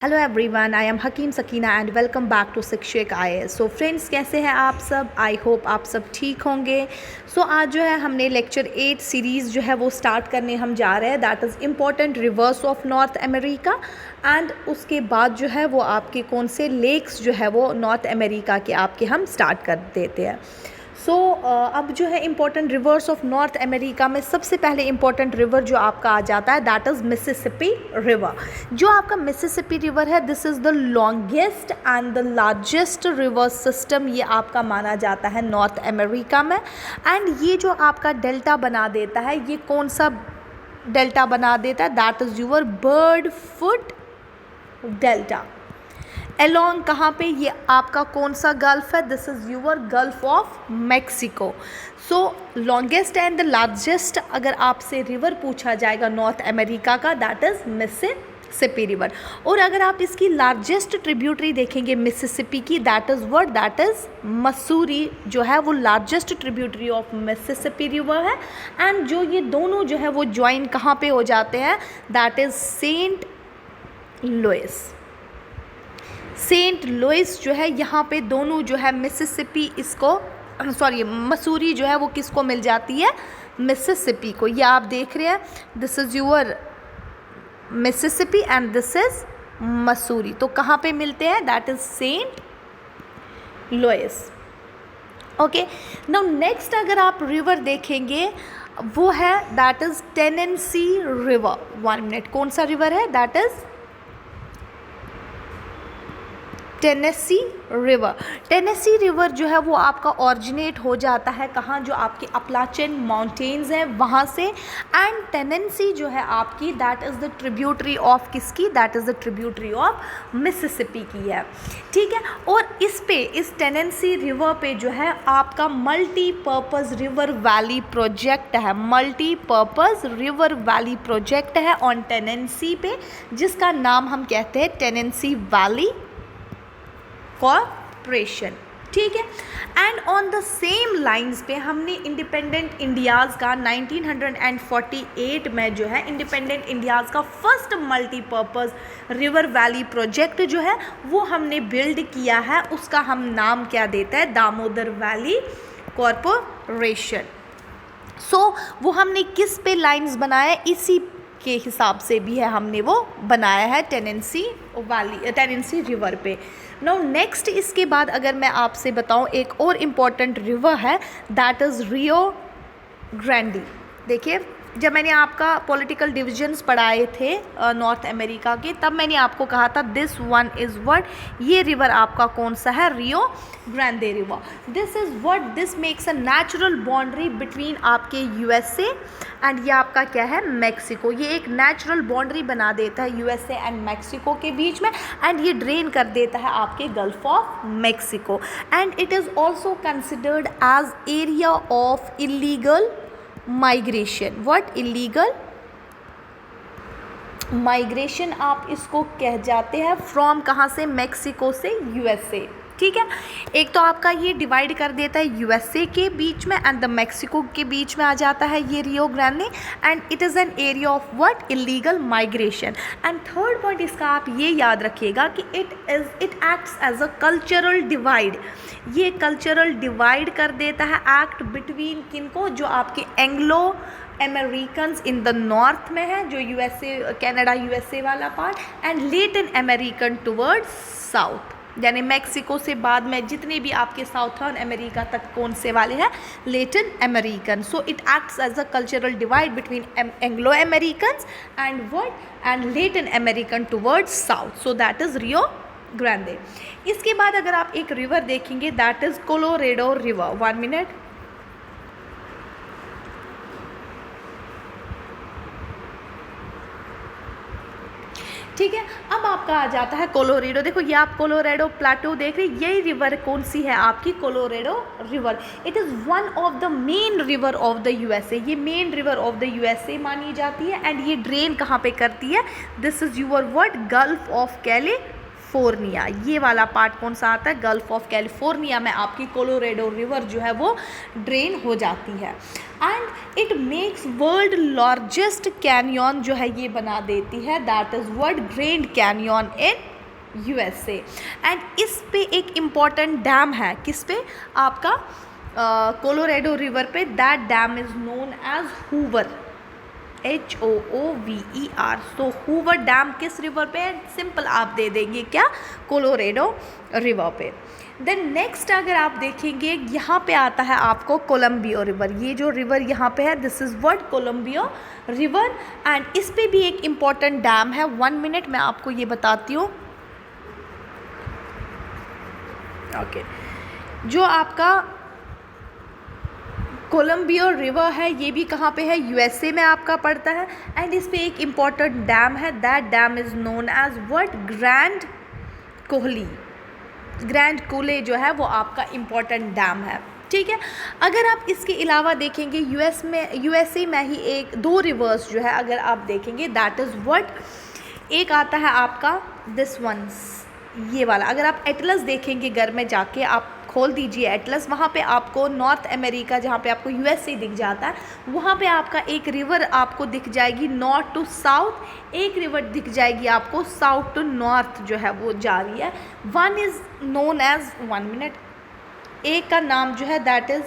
Hello everyone, I am Hakim Sakina and welcome back to Shikshak IAS। So friends, कैसे हैं आप सब? आई होप आप सब ठीक होंगे। सो आज जो है हमने लेक्चर 8 सीरीज़ जो है वो स्टार्ट करने हम जा रहे हैं, that is important rivers of North America. And उसके बाद जो है वो आपके कौन से लेक्स जो है वो नॉर्थ अमेरिका के आपके हम स्टार्ट कर देते हैं। सो अब जो है important rivers of North America में सबसे पहले इम्पॉर्टेंट रिवर जो आपका आ जाता है दैट इज़ मिसिसिपी रिवर। जो आपका मिसिसिपी रिवर है, this is the longest and the largest river system, ये आपका माना जाता है नॉर्थ अमेरिका में। एंड ये जो आपका डेल्टा बना देता है, ये कौन सा डेल्टा बना देता है? That is your bird foot delta. Along कहाँ पे? ये आपका कौन सा गल्फ है? This is your gulf of Mexico. So longest and the largest अगर आपसे रिवर पूछा जाएगा नॉर्थ अमेरिका का, दैट इज़ मिसिसिपी रिवर। और अगर आप इसकी लार्जेस्ट ट्रिब्यूटरी देखेंगे मिसिसिपी की, that is what? That is Mussoorie जो है वो largest tributary of Mississippi river है। एंड जो ये दोनों जो है वो ज्वाइन कहाँ पे हो जाते हैं? That is Saint Louis. Saint Louis जो है यहाँ पे दोनों जो है मिसिसिपी मसूरी जो है वो किसको मिल जाती है? मिसिसिपी को। ये आप देख रहे हैं, this is your Mississippi and this is Missouri. तो कहाँ पे मिलते हैं? That is Saint Louis. Okay, now next अगर आप रिवर देखेंगे वो है that is Tennessee river. 1 minute, कौन सा रिवर है? That is Tennessee river. Tennessee river जो है वो आपका ऑरिजिनेट हो जाता है कहाँ? जो आपके अपलाचिन माउंटेन्स हैं वहाँ से। एंड टेनेसी जो है आपकी, that is the tributary of किसकी? That is the tributary of Mississippi की है। ठीक है, और इस टेनेसी रिवर पे जो है आपका मल्टीपर्पज़ रिवर वैली प्रोजेक्ट है। मल्टीपर्पज़ रिवर वैली प्रोजेक्ट है ऑन टेनेसी पे, जिसका नाम हम कहते हैं टेनेसी वैली कॉर्पोरेशन। ठीक है, and on the same lines पे हमने इंडिपेंडेंट इंडियाज़ का 1948 में जो है इंडिपेंडेंट इंडियाज़ का first multipurpose river valley project जो है वो हमने बिल्ड किया है। उसका हम नाम क्या देते हैं? Damodar valley corporation. सो वो हमने किस पे लाइंस बनाया? इसी के हिसाब से भी है हमने वो बनाया है टेनेसी रिवर पे। नाउ नेक्स्ट इसके बाद अगर मैं आपसे बताऊं, एक और इम्पॉर्टेंट रिवर है दैट इज़ रियो ग्रैंडी। देखिए, जब मैंने आपका पॉलिटिकल डिविजन्स पढ़ाए थे नॉर्थ अमेरिका के, तब मैंने आपको कहा था दिस वन इज़ व्हाट? ये रिवर आपका कौन सा है? Rio Grande river. This is what? This makes a natural boundary between आपके USA एंड ये आपका क्या है? मैक्सिको। ये एक नेचुरल बाउंड्री बना देता है USA एंड मैक्सिको के बीच में। एंड ये ड्रेन कर देता है आपके Gulf of Mexico. And it is also considered as area of illegal migration. What? Illegal migration आप इसको कह जाते हैं। फ्रॉम कहाँ से? मैक्सिको से USA। ठीक है, एक तो आपका ये डिवाइड कर देता है USA के बीच में एंड द मैक्सिको के बीच में आ जाता है ये Rio Grande. And it is an area of what? Illegal migration. And third point इसका आप ये याद रखिएगा कि it acts as a cultural divide. ये कल्चरल डिवाइड कर देता है, एक्ट बिटवीन किनको? जो आपके Anglo Americans in the north में है, जो कनाडा USA वाला part, and Latin American towards south, यानी मैक्सिको से बाद में जितने भी आपके साउथर्न अमेरिका तक कौन से वाले हैं? Latin American. So it acts as a cultural divide between Anglo Americans and what? And Latin American towards south. So that is Rio Grande. इसके बाद अगर आप एक रिवर देखेंगे that is Colorado river. 1 minute. ठीक है, अब आपका आ जाता है कोलोरेडो। देखो, ये आप कोलोरेडो प्लाटो देख रहे हैं, यही रिवर कौन सी है आपकी? Colorado river. It is one of the main river of the USA। ये main river of the USA मानी जाती है। एंड ये ड्रेन कहाँ पे करती है? This is your what? Gulf of California. ये वाला पार्ट कौन सा आता है? गल्फ ऑफ कैलिफोर्निया में आपकी कोलोरेडो रिवर जो है वो ड्रेन हो जाती है। And it makes world largest canyon जो है ये बना देती है, that is what? Grand canyon in USA। And इस पे एक इम्पॉर्टेंट डैम है, किस पे, आपका कोलोराडो रिवर पे। That dam is known as Hoover, HOOVER। So Hoover dam किस रिवर पे है? सिंपल आप दे देंगे क्या, कोलोराडो रिवर पे। देन नेक्स्ट अगर आप देखेंगे यहाँ पे आता है आपको कोलम्बिया रिवर। ये जो रिवर यहाँ पे है, this is what, Columbia river. And इस पे भी एक इम्पॉर्टेंट डैम है। 1 मिनट मैं आपको ये बताती हूँ। ओके, जो आपका कोलम्बिया रिवर है, ये भी कहाँ पे है, USA में आपका पड़ता है। एंड इस पे एक इम्पॉर्टेंट डैम है। That dam is known as what, grand Coulee. Grand Coulee जो है वो आपका इम्पॉर्टेंट डैम है, ठीक है। अगर आप इसके अलावा देखेंगे USA में ही एक 2 रिवर्स जो है अगर आप देखेंगे, दैट इज़ व्हाट, एक आता है आपका दिस वंस, ये वाला। अगर आप एटलस देखेंगे घर में जाके, आप खोल दीजिए एटलस, वहाँ पे आपको नॉर्थ अमेरिका, जहाँ पे आपको USA दिख जाता है, वहाँ पे आपका एक रिवर आपको दिख जाएगी नॉर्थ टू साउथ, एक रिवर दिख जाएगी आपको साउथ टू नॉर्थ जो है वो जा रही है। One is known as, 1 minute, एक का नाम जो है दैट इज़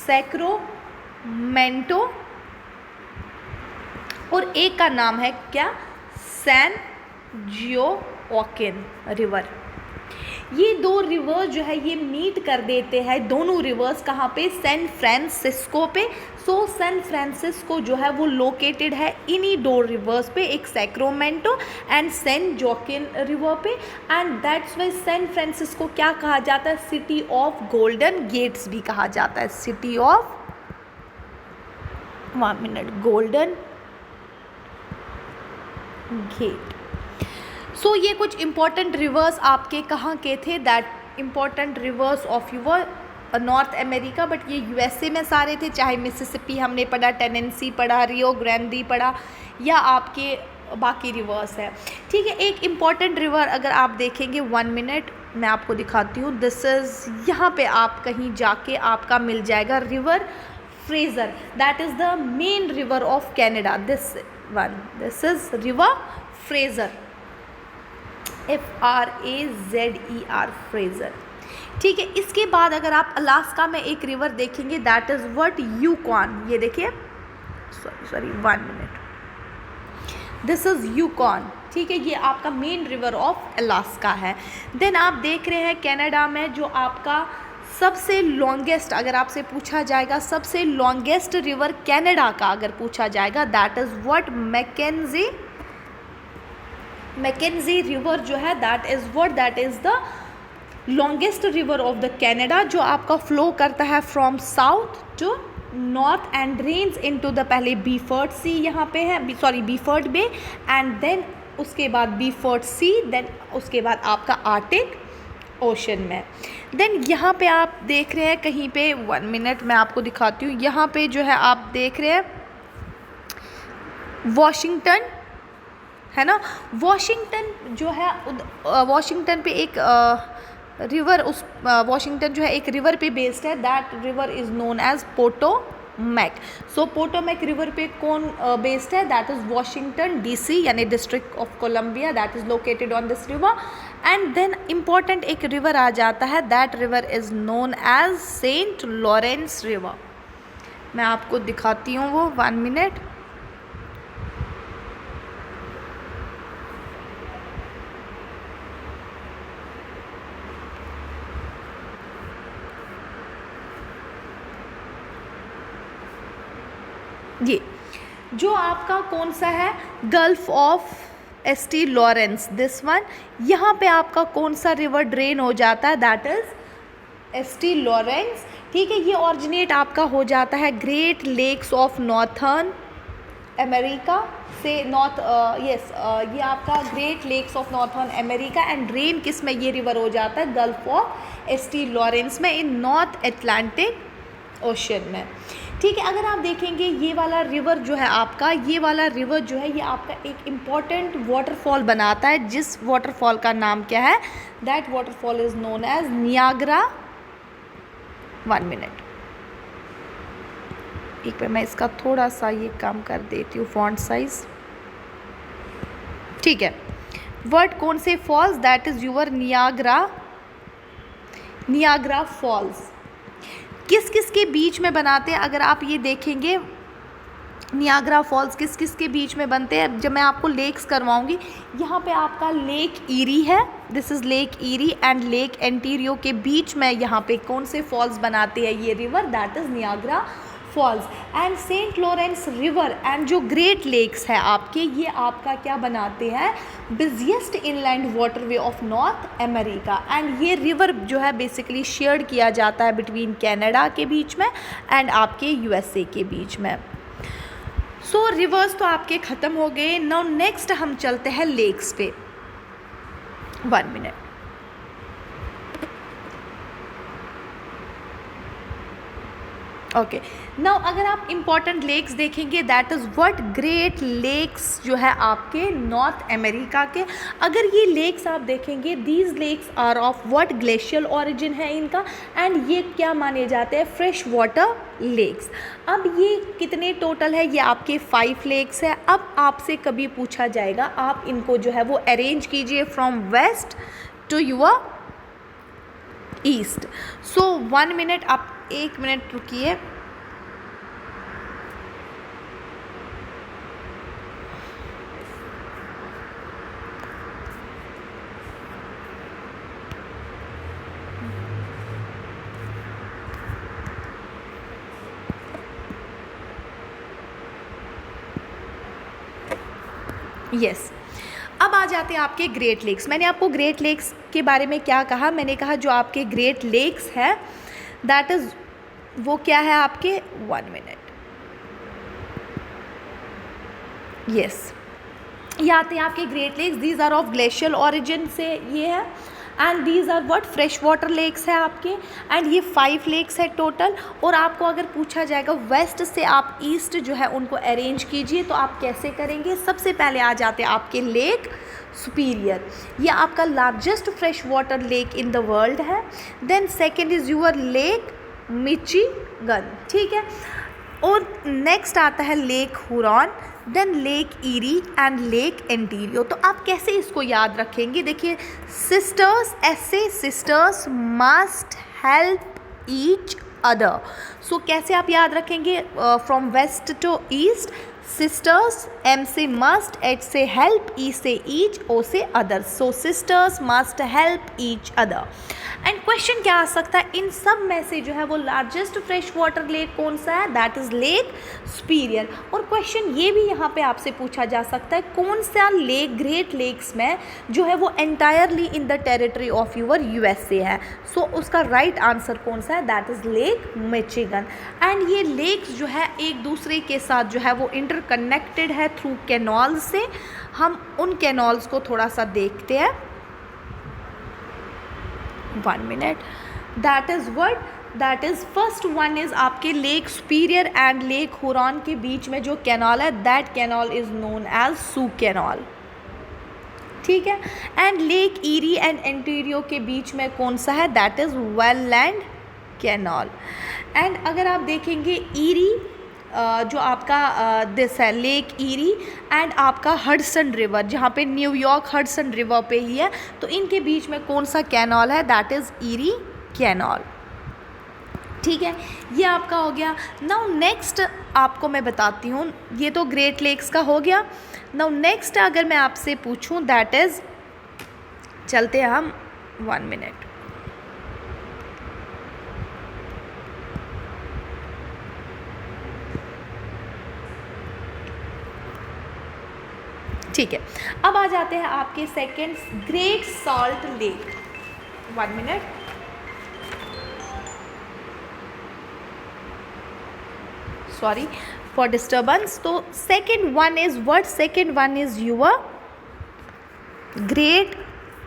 सैक्रामेंटो, और एक का नाम है क्या, सैन जोकिन रिवर। ये 2 रिवर्स जो है ये मीट कर देते हैं, दोनों रिवर्स कहाँ पे, सैन फ्रांसिस्को पे। सो सैन फ्रांसिस्को जो है वो लोकेटेड है इन्हीं 2 रिवर्स पे, एक Sacramento and San Joaquin river पे। And that's why San Francisco क्या कहा जाता है, सिटी ऑफ गोल्डन गेट्स भी कहा जाता है, city of, 1 minute, golden gate. So ये कुछ इम्पॉर्टेंट रिवर्स आपके कहाँ के थे, that important rivers of your North America, but ये USA में सारे थे। चाहे मिसिसिपी हमने पढ़ा, टेनेंसी पढ़ा, रियो ग्रैंडी पढ़ा, या आपके बाकी रिवर्स है, ठीक है। एक इम्पॉर्टेंट रिवर अगर आप देखेंगे, 1 मिनट मैं आपको दिखाती हूँ। दिस इज़, यहाँ पे आप कहीं जाके आपका मिल जाएगा river Fraser. That is the main river of Canada, this is river Fraser, FRAZER, Fraser, ठीक है। इसके बाद अगर आप अलास्का में एक रिवर देखेंगे, दैट इज़ व्हाट, यूकॉन। ये देखिए, sorry 1 minute, this is Yukon, ठीक है। ये आपका मेन रिवर ऑफ अलास्का है। देन आप देख रहे हैं कनाडा में जो आपका सबसे लॉन्गेस्ट, अगर आपसे पूछा जाएगा सबसे लॉन्गेस्ट रिवर कनाडा का अगर पूछा जाएगा, that is what, Mackenzie river जो है, that is what, that is the longest river of the Canada, जो आपका फ्लो करता है from south to north and drains into the, पहले बीफर्ड सी यहाँ पे है, sorry Beaufort bay, and then उसके बाद बीफर्ड सी, देन उसके बाद आपका आर्टिक ओशन में। देन यहाँ पे आप देख रहे हैं कहीं पे, 1 मिनट मैं आपको दिखाती हूँ। यहाँ पे जो है आप देख रहे हैं वॉशिंगटन, है ना। वॉशिंगटन जो है, वॉशिंगटन पे एक रिवर, उस वॉशिंगटन जो है एक रिवर पे बेस्ड है, that river is known as Potomac. So Potomac river पे कौन बेस्ड है, दैट इज़ वॉशिंगटन DC, यानी district of Columbia, that is located on this river. And then important एक रिवर आ जाता है, that river is known as Saint Lawrence river. मैं आपको दिखाती हूँ वो, 1 मिनट। ये जो आपका कौन सा है, gulf of ST Lawrence, this one. यहाँ पे आपका कौन सा रिवर ड्रेन हो जाता है, दैट इज़ ST लॉरेंस, ठीक है। ये ऑरिजिनेट आपका हो जाता है Great lakes of northern America से, ये आपका great lakes of northern America, and drain किस में ये रिवर हो जाता है, गल्फ ऑफ ST लॉरेंस में, इन नॉर्थ अटलांटिक ओशन में, ठीक है। अगर आप देखेंगे ये वाला रिवर जो है आपका, ये वाला रिवर जो है ये आपका एक इम्पॉर्टेंट वाटरफॉल बनाता है, जिस वाटरफॉल का नाम क्या है, that waterfall is known as Niagara. 1 minute, एक बार मैं इसका थोड़ा सा ये कम कर देती हूँ फॉन्ट साइज़, ठीक है। वर्ड कौन से falls, that is your Niagara falls. किस किस के बीच में बनाते हैं, अगर आप ये देखेंगे नियाग्रा फॉल्स किस किस के बीच में बनते हैं, जब मैं आपको लेक्स करवाऊंगी, यहाँ पे आपका लेक ईरी है, this is Lake Erie and Lake Ontario के बीच में यहाँ पे कौन से फॉल्स बनाते हैं ये river, that is Niagara falls. And Saint Lawrence river and जो ग्रेट लेक्स है आपके, ये आपका क्या बनाते हैं, biggest inland waterway of North America. And ये रिवर जो है बेसिकली शेयर किया जाता है बिटवीन कनाडा के बीच में एंड आपके यूएसए के बीच में। सो रिवर्स तो आपके ख़त्म हो गए। नाउ नेक्स्ट हम चलते हैं लेक्स पे। 1 मिनट। ओके, नाउ अगर आप इम्पॉर्टेंट लेक्स देखेंगे, that is what great lakes जो है आपके नॉर्थ अमेरिका के। अगर ये लेक्स आप देखेंगे, these lakes are of what glacial origin है इनका, एंड ये क्या माने जाते हैं, फ्रेश वाटर लेक्स। अब ये कितने टोटल है, ये आपके 5 लेक्स है। अब आपसे कभी पूछा जाएगा, आप इनको जो है वो अरेंज कीजिए from west to your east. So 1 minute, आप 1 मिनट रुकिए। यस, अब आ जाते हैं आपके ग्रेट लेक्स। मैंने आपको ग्रेट लेक्स के बारे में क्या कहा, मैंने कहा जो आपके ग्रेट लेक्स है दैट इज़ वो क्या है आपके, 1 मिनट। यस, ये आते हैं आपके great lakes, these are of glacial origin से ये है, and these are what fresh water lakes है आपके। एंड ये 5 लेक्स है टोटल। और आपको अगर पूछा जाएगा वेस्ट से आप ईस्ट जो है उनको अरेंज कीजिए, तो आप कैसे करेंगे। सबसे पहले आ जाते हैं आपके लेक सुपीरियर, ये आपका largest fresh water lake in the world है। Then second is your Lake Michigan, ठीक है। और नेक्स्ट आता है Lake Huron, then Lake Erie and Lake Ontario. तो आप कैसे इसको याद रखेंगे, देखिए सिस्टर्स, ऐसे sisters must help each other. So कैसे आप याद रखेंगे, from west to east, sisters, M से मस्ट, एच से हेल्प, ई से ईच, ओ से other. So sisters must help each other. And question क्या आ सकता है, इन सब में से जो है वो लार्जेस्ट फ्रेश वाटर लेक कौन सा है, दैट इज़ लेक सुपीरियर। और क्वेश्चन ये भी यहाँ पे आपसे पूछा जा सकता है, कौन सा लेक ग्रेट लेक्स में जो है वो entirely in the territory of your USA है। सो उसका राइट आंसर कौन सा है, that is Lake Michigan. And ये लेक्स जो है एक दूसरे के साथ जो है वो इंटरकनेक्टेड है थ्रू कैनॉल से। हम उन कैनॉल्स को थोड़ा सा देखते हैं। 1 minute, that is what, that is first one is आपके lake superior and lake huron के बीच में जो कैनॉल है, that canal is known as Soo canal, ठीक है। And lake Erie and Ontario के बीच में कौन सा है, that is Welland canal. And अगर आप देखेंगे ईरी जो आपका दिस है लेक ईरी एंड आपका हडसन रिवर, जहाँ पे न्यूयॉर्क हडसन रिवर पे ही है, तो इनके बीच में कौन सा कैनॉल है, दैट इज़ ईरी कैनॉल, ठीक है। ये आपका हो गया। नाउ नेक्स्ट आपको मैं बताती हूँ, ये तो ग्रेट लेक्स का हो गया। नाउ नेक्स्ट अगर मैं आपसे पूछूँ, दैट इज़, चलते हैं हम 1 मिनट। ठीक है, अब आ जाते हैं आपके second Great Salt Lake. 1 minute. Sorry for disturbance. तो second one is what, second one is your great,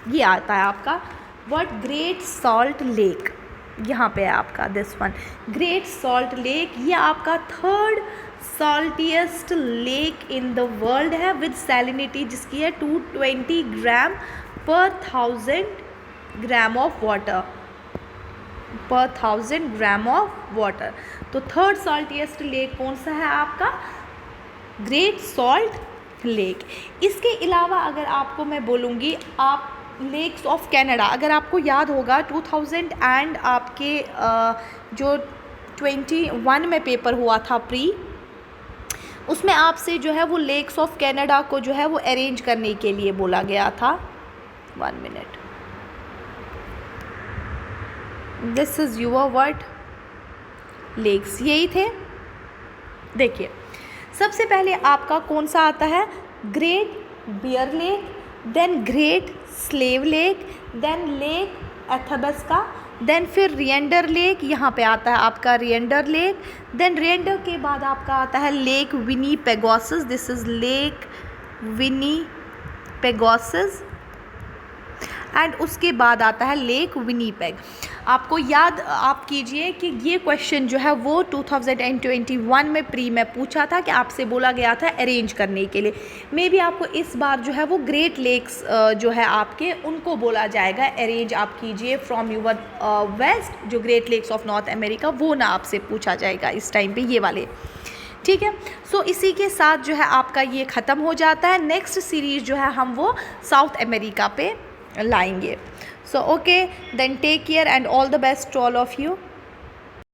ये आता है आपका व्हाट, ग्रेट सॉल्ट लेक। यहाँ पे है आपका this one Great Salt Lake. ये आपका third saltiest lake in the world है विद सैलिनिटी जिसकी है 220 ग्राम पर 1000 ग्राम ऑफ वाटर, पर 1000 ग्राम ऑफ वाटर। तो थर्ड सॉल्टिएस्ट लेक कौन सा है आपका, ग्रेट सॉल्ट लेक। इसके अलावा अगर आपको मैं बोलूँगी, आप लेक्स ऑफ कनाडा, अगर आपको याद होगा 2000 एंड आपके जो 21 में पेपर हुआ था प्री, उसमें आपसे जो है वो लेक्स ऑफ कनाडा को जो है वो अरेंज करने के लिए बोला गया था। 1 minute, this is your word, lakes यही थे। देखिए सबसे पहले आपका कौन सा आता है, Great Bear Lake, then Great Slave Lake, then Lake Athabasca, then फिर रिएंडर लेक, यहाँ पे आता है आपका रिएंडर लेक, देन रिएंडर के बाद आपका आता है Lake Winnipegosis, this is Lake Winnipegosis, and उसके बाद आता है लेक विनीपेग। आपको याद आप कीजिए कि ये क्वेश्चन जो है वो 2021 में प्री में पूछा था कि आपसे बोला गया था अरेंज करने के लिए। मे बी आपको इस बार जो है वो ग्रेट लेक्स जो है आपके उनको बोला जाएगा अरेंज आप कीजिए फ्रॉम यूर वेस्ट, जो great lakes of North America वो ना आपसे पूछा जाएगा इस टाइम पे ये वाले, ठीक है। सो इसी के साथ जो है आपका ये ख़त्म हो जाता है। नेक्स्ट सीरीज़ जो है हम वो साउथ अमेरिका पे लाएंगे। So okay, then take care and all the best to all of you.